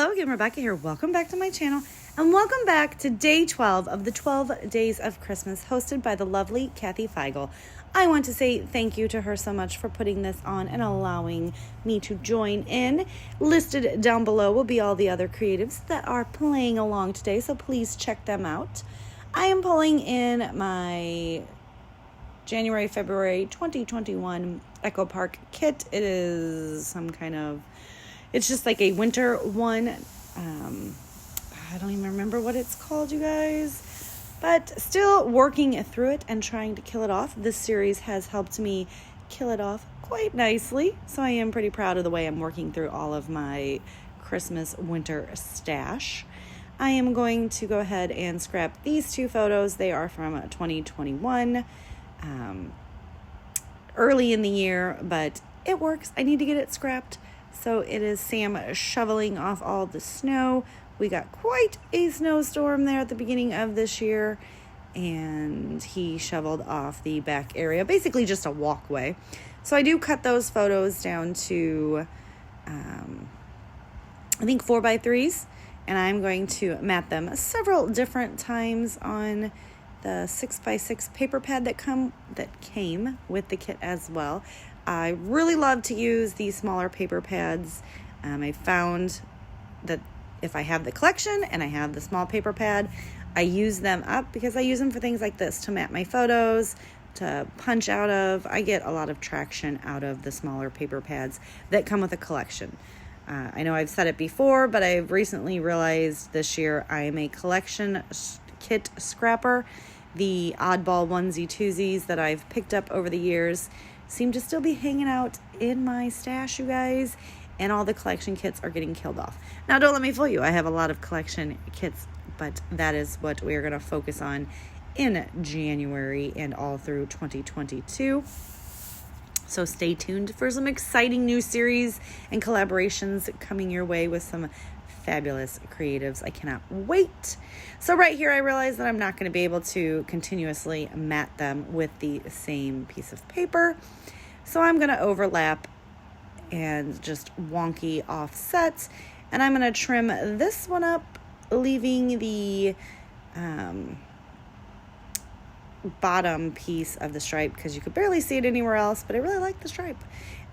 Hello again, Rebecca here. Welcome back to my channel and welcome back to day 12 of the 12 Days of Christmas hosted by the lovely Kathy Feigl. I want to say thank you to her so much for putting this on and allowing me to join in. Listed down below will be all the other creatives that are playing along today, so please check them out. I am pulling in my January, February 2021 Echo Park kit. It is some kind of, it's just like a winter one. I don't even remember what it's called, you guys. But still working through it and trying to kill it off. This series has helped me kill it off quite nicely. So I am pretty proud of the way I'm working through all of my Christmas winter stash. I am going to go ahead and scrap these two photos. They are from 2021. Early in the year, but it works. I need to get it scrapped. So it is Sam shoveling off all the snow. We got quite a snowstorm there at the beginning of this year, and he shoveled off the back area, basically just a walkway. So I do cut those photos down to, I think 4x3s, and I'm going to mat them several different times on the 6x6 paper pad that came with the kit as well. I really love to use these smaller paper pads. I found that if I have the collection and I have the small paper pad, I use them up because I use them for things like this, to mat my photos, to punch out of. I get a lot of traction out of the smaller paper pads that come with a collection. I know I've said it before, but I've recently realized this year I am a collection kit scrapper. The oddball onesie twosies that I've picked up over the years seem to still be hanging out in my stash, you guys, and all the collection kits are getting killed off. Now, don't let me fool you. I have a lot of collection kits, but that is what we're going to focus on in January and all through 2022. So stay tuned for some exciting new series and collaborations coming your way with some fabulous creatives. I cannot wait. So right here, I realize that I'm not going to be able to continuously mat them with the same piece of paper. So I'm going to overlap and just wonky offset. And I'm going to trim this one up, leaving the bottom piece of the stripe because you could barely see it anywhere else, but I really like the stripe.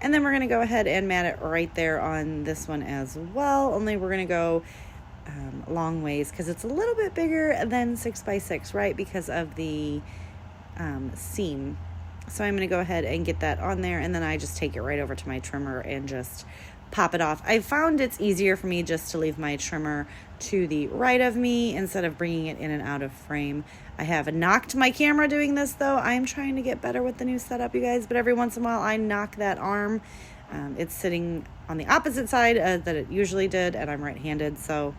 And then we're going to go ahead and mat it right there on this one as well, only we're going to go long ways because it's a little bit bigger than 6x6, right, because of the seam. So I'm going to go ahead and get that on there, and then I just take it right over to my trimmer and just pop it off. I found it's easier for me just to leave my trimmer to the right of me instead of bringing it in and out of frame. I have knocked my camera doing this, though. I'm trying to get better with the new setup, you guys, but every once in a while I knock that arm. It's sitting on the opposite side that it usually did, and I'm right-handed, so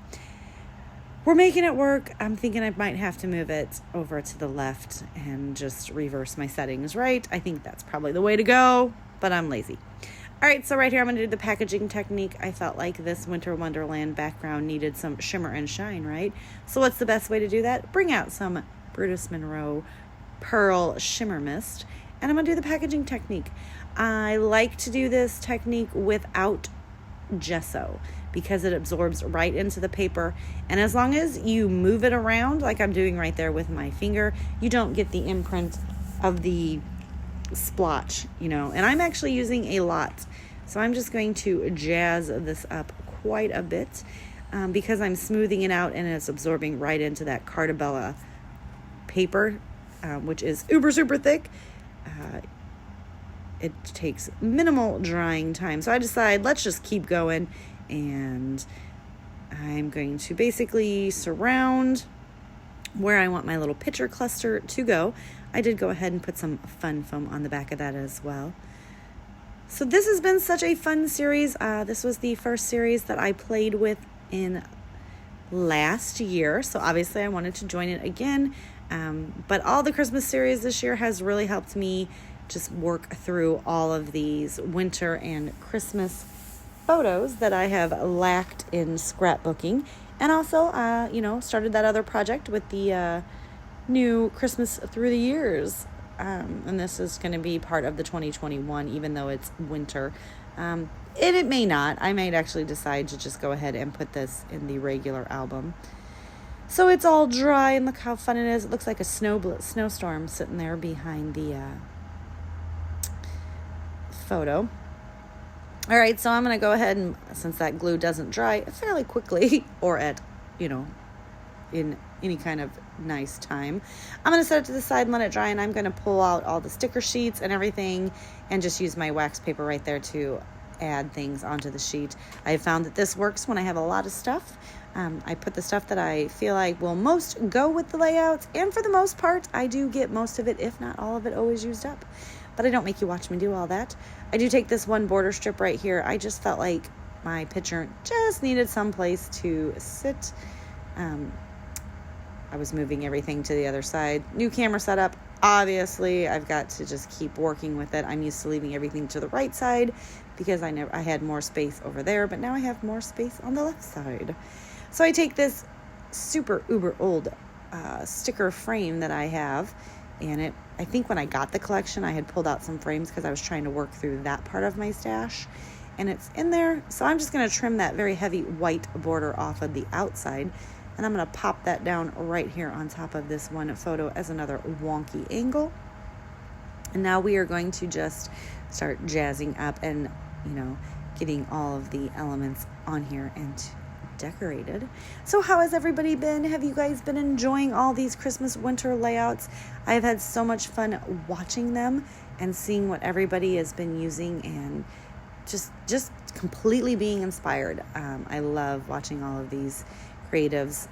we're making it work. I'm thinking I might have to move it over to the left and just reverse my settings, right? I think that's probably the way to go, but I'm lazy. All right, so right here I'm going to do the packaging technique. I felt like this Winter Wonderland background needed some shimmer and shine, right? So what's the best way to do that? Bring out some Brutus Monroe Pearl Shimmer Mist, and I'm going to do the packaging technique. I like to do this technique without gesso because it absorbs right into the paper, and as long as you move it around like I'm doing right there with my finger, you don't get the imprint of the splotch, you know. And I'm actually using a lot, so I'm just going to jazz this up quite a bit because I'm smoothing it out and it's absorbing right into that Cartabella paper, which is uber super thick. It takes minimal drying time, so I decide let's just keep going, and I'm going to basically surround where I want my little picture cluster to go. I did go ahead and put some fun foam on the back of that as well. So this has been such a fun series. This was the first series that I played with in last year, so obviously I wanted to join it again. But all the Christmas series this year has really helped me just work through all of these winter and Christmas photos that I have lacked in scrapbooking. And also, started that other project with the new Christmas Through the Years. And this is going to be part of the 2021, even though it's winter. And it may not. I might actually decide to just go ahead and put this in the regular album. So it's all dry, and look how fun it is. It looks like a snowstorm sitting there behind the photo. All right, so I'm going to go ahead and, since that glue doesn't dry fairly quickly or at, in any kind of nice time, I'm going to set it to the side and let it dry, and I'm going to pull out all the sticker sheets and everything and just use my wax paper right there to add things onto the sheet. I have found that this works when I have a lot of stuff. I put the stuff that I feel like will most go with the layouts, and for the most part, I do get most of it, if not all of it, always used up. But I don't make you watch me do all that. I do take this one border strip right here. I just felt like my picture just needed some place to sit. I was moving everything to the other side. New camera setup. Obviously, I've got to just keep working with it. I'm used to leaving everything to the right side because I had more space over there, but now I have more space on the left side. So I take this super uber old sticker frame that I have, and I think when I got the collection, I had pulled out some frames because I was trying to work through that part of my stash, and it's in there. So I'm just going to trim that very heavy white border off of the outside, and I'm going to pop that down right here on top of this one photo as another wonky angle. And now we are going to just start jazzing up and, getting all of the elements on here and decorated. So how has everybody been? Have you guys been enjoying all these Christmas winter layouts? I've had so much fun watching them and seeing what everybody has been using and just completely being inspired. I love watching all of these creatives.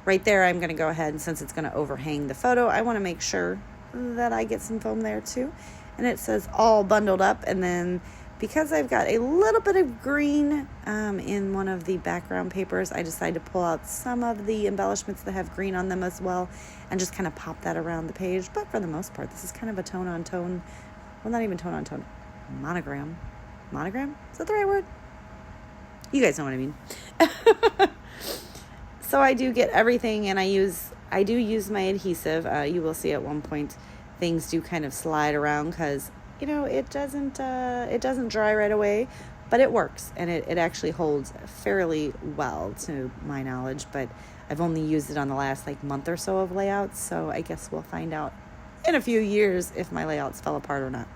Right there, I'm going to go ahead, and since it's going to overhang the photo, I want to make sure that I get some foam there too. And it says all bundled up, and then because I've got a little bit of green in one of the background papers, I decided to pull out some of the embellishments that have green on them as well and just kind of pop that around the page. But for the most part, this is kind of a tone-on-tone, well, not even tone-on-tone, monogram. Monogram? Is that the right word? You guys know what I mean. So I do get everything, and I do use my adhesive. You will see at one point things do kind of slide around because it doesn't dry right away, but it works, and it actually holds fairly well to my knowledge. But I've only used it on the last month or so of layouts, so I guess we'll find out in a few years if my layouts fell apart or not.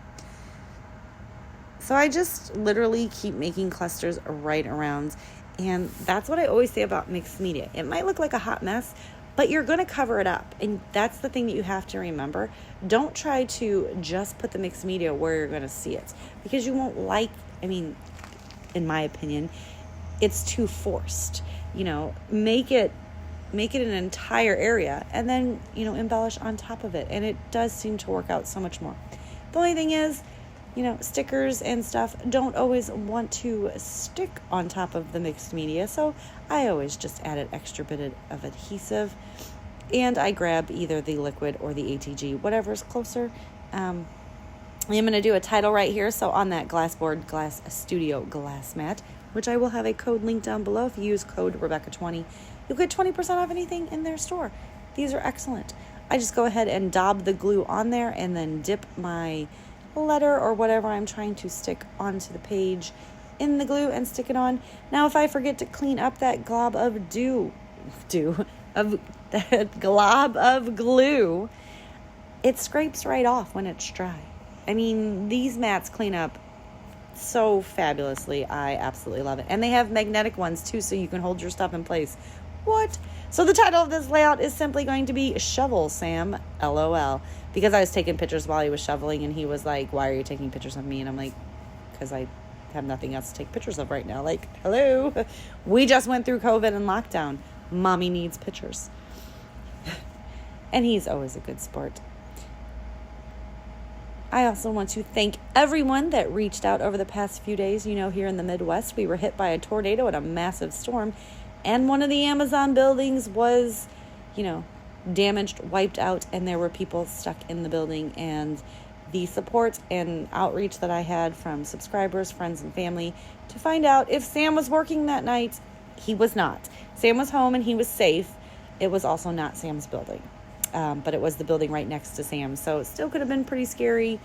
So I just literally keep making clusters right around, and that's what I always say about mixed media. It might look like a hot mess, but you're going to cover it up. And that's the thing that you have to remember. Don't try to just put the mixed media where you're going to see it, because you won't in my opinion, it's too forced. Make it an entire area and then, embellish on top of it. And it does seem to work out so much more. The only thing is, stickers and stuff don't always want to stick on top of the mixed media. So I always just add an extra bit of adhesive, and I grab either the liquid or the ATG, whatever's closer. I'm going to do a title right here. So on that Glass Studio glass mat, which I will have a code link down below. If you use code Rebecca20, you'll get 20% off anything in their store. These are excellent. I just go ahead and daub the glue on there and then dip my letter or whatever I'm trying to stick onto the page in the glue and stick it on. Now, if I forget to clean up that glob of glue, it scrapes right off when it's dry. I mean, these mats clean up so fabulously. I absolutely love it. And they have magnetic ones too, so you can hold your stuff in place. What? So the title of this layout is simply going to be Shovel Sam, LOL. Because I was taking pictures while he was shoveling, and he was like, "Why are you taking pictures of me?" And I'm like, because I have nothing else to take pictures of right now. Hello. We just went through COVID and lockdown. Mommy needs pictures. And he's always a good sport. I also want to thank everyone that reached out over the past few days. Here in the Midwest, we were hit by a tornado and a massive storm, and one of the Amazon buildings was, damaged, wiped out, and there were people stuck in the building. And the support and outreach that I had from subscribers, friends, and family to find out if Sam was working that night, he was not. Sam was home and he was safe. It was also not Sam's building, but it was the building right next to Sam, so it still could have been pretty scary.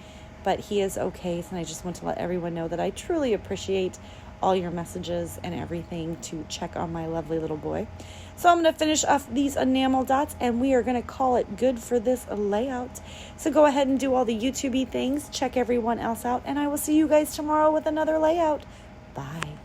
but he is okay. And I just want to let everyone know that I truly appreciate all your messages and everything to check on my lovely little boy. So I'm going to finish off these enamel dots, and we are going to call it good for this layout. So go ahead and do all the YouTube-y things. Check everyone else out, and I will see you guys tomorrow with another layout. Bye.